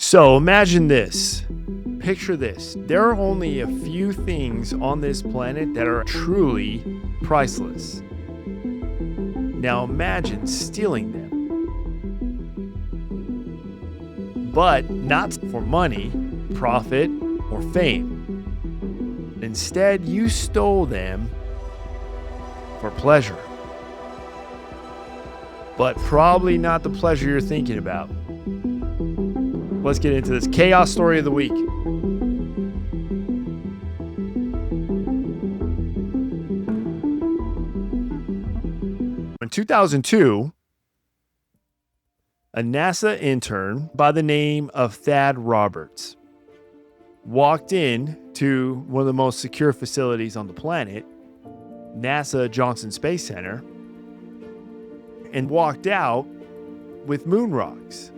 So imagine this. Picture this. There are only a few things on this planet that are truly priceless. Now imagine stealing them. But not for money, profit, or fame. Instead, you stole them for pleasure. But probably not the pleasure you're thinking about. Let's get into this chaos story of the week. In 2002, a NASA intern by the name of Thad Roberts walked in to one of the most secure facilities on the planet, NASA Johnson Space Center, and walked out with moon rocks.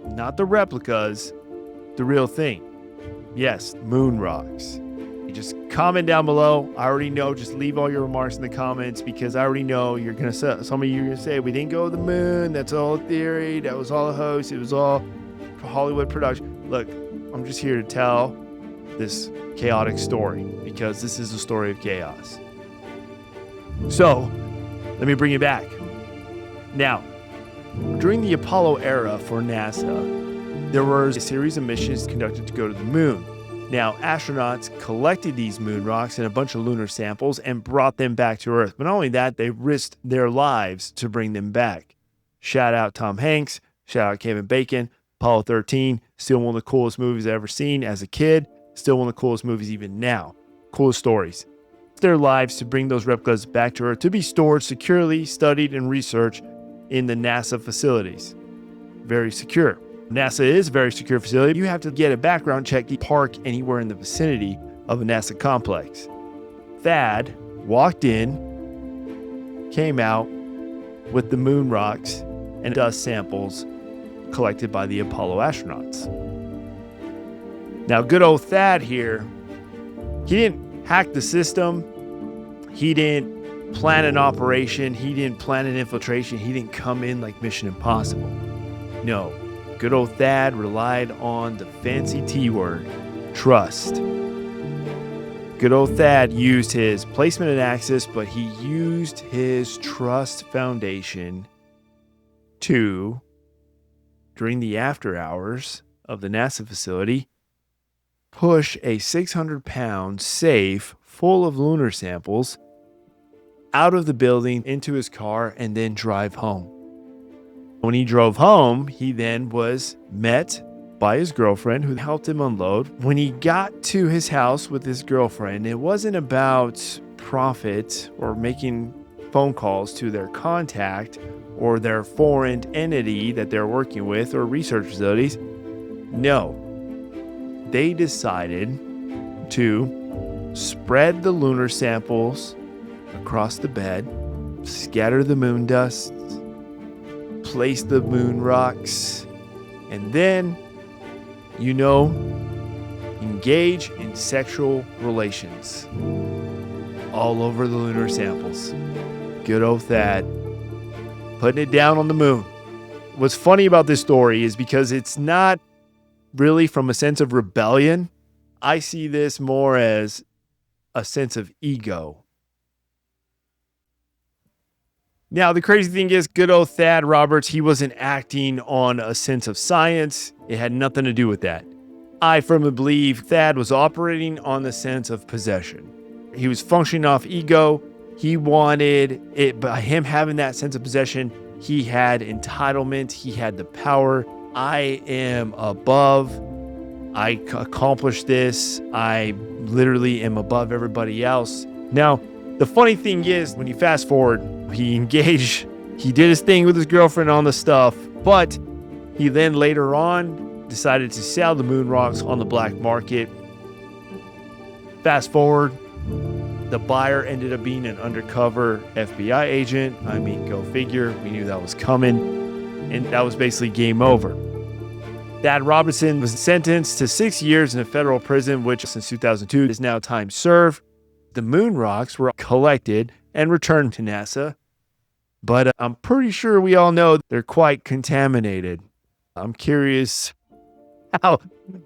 Not the replicas, the real thing. Yes, moon rocks. You just comment down below. I already know. Just leave all your remarks in the comments because I already know you're going to say, some of you are going to say, we didn't go to the moon. That's all a theory. That was all a hoax. It was all Hollywood production. Look, I'm just here to tell this chaotic story because this is a story of chaos. So, let me bring you back. Now, during the Apollo era for NASA, there were a series of missions conducted to go to the moon. Now, astronauts collected these moon rocks and a bunch of lunar samples and brought them back to Earth. But not only that, they risked their lives to bring them back. Shout out Tom Hanks, shout out Kevin Bacon, Apollo 13, still one of the coolest movies I've ever seen as a kid, still one of the coolest movies even now. Coolest stories. Their lives to bring those replicas back to Earth to be stored securely, studied, and researched in the NASA facilities. Very secure. NASA is a very secure facility. You have to get a background check to park anywhere in the vicinity of a NASA complex. Thad walked in, came out with the moon rocks and dust samples collected by the Apollo astronauts. Now, good old Thad here, he didn't hack the system. He didn't plan an operation. He didn't plan an infiltration. He didn't come in like Mission Impossible. No, good old Thad relied on the fancy T word, trust. Good old Thad used his placement and access, but he used his trust foundation to, during the after hours of the NASA facility, push a 600-pound safe full of lunar samples out of the building into his car and then drive home. When he drove home, he then was met by his girlfriend who helped him unload. When he got to his house with his girlfriend, it wasn't about profit or making phone calls to their contact or their foreign entity that they're working with or research facilities. No, they decided to spread the lunar samples across the bed, scatter the moon dust, place the moon rocks, and then, engage in sexual relations all over the lunar samples. Good old Thad, putting it down on the moon. What's funny about this story is because it's not really from a sense of rebellion. I see this more as a sense of ego. Now, the crazy thing is, good old Thad Roberts, he wasn't acting on a sense of science. It had nothing to do with that. I firmly believe Thad was operating on the sense of possession. He was functioning off ego. He wanted it, by him having that sense of possession, he had entitlement. He had the power. I am above. I accomplished this. I literally am above everybody else. Now, the funny thing is, when you fast forward, he engaged, he did his thing with his girlfriend on the stuff, but he then later on decided to sell the moon rocks on the black market. Fast forward, the buyer ended up being an undercover FBI agent. I mean, go figure. We knew that was coming, and that was basically game over. Thad Robertson was sentenced to 6 years in a federal prison, which since 2002 is now time served. The moon rocks were collected and returned to NASA. But I'm pretty sure we all know they're quite contaminated. I'm curious how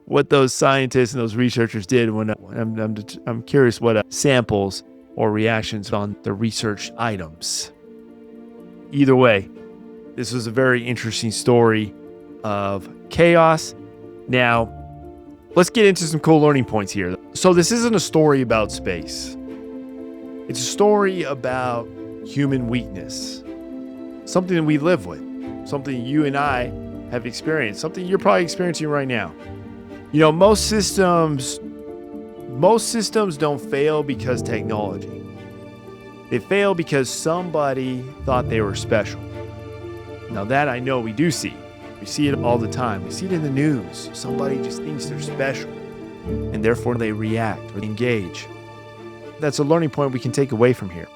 what those scientists and those researchers did when I'm curious what samples or reactions on the research items. Either way, this was a very interesting story of chaos. Now, let's get into some cool learning points here. So this isn't a story about space. It's a story about human weakness, something that we live with, something you and I have experienced, something you're probably experiencing right now. You know, most systems don't fail because technology. They fail because somebody thought they were special. Now that I know we do see. We see it all the time. We see it in the news. Somebody just thinks they're special, and therefore they react or engage. That's a learning point we can take away from here.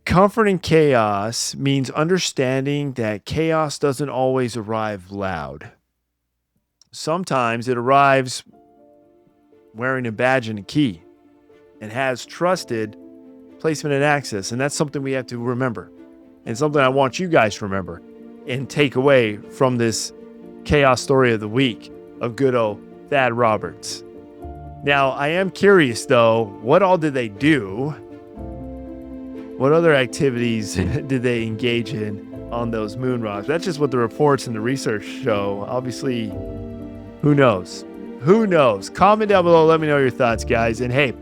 Comfort in chaos means understanding that chaos doesn't always arrive loud. Sometimes it arrives wearing a badge and a key and has trusted placement and access. And that's something we have to remember, and something I want you guys to remember and take away from this chaos story of the week of good old Thad Roberts. Now, I am curious, though, what all did they do? What other activities did they engage in on those moon rocks? That's just what the reports and the research show. Obviously, who knows? Who knows? Comment down below. Let me know your thoughts, guys. And hey,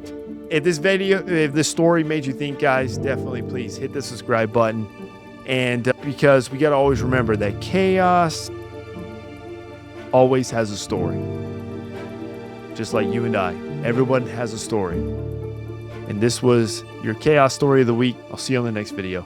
if this story made you think, guys, definitely please hit the subscribe button. And because we got to always remember that chaos always has a story. Just like you and I. Everyone has a story. And this was your chaos story of the week. I'll see you on the next video.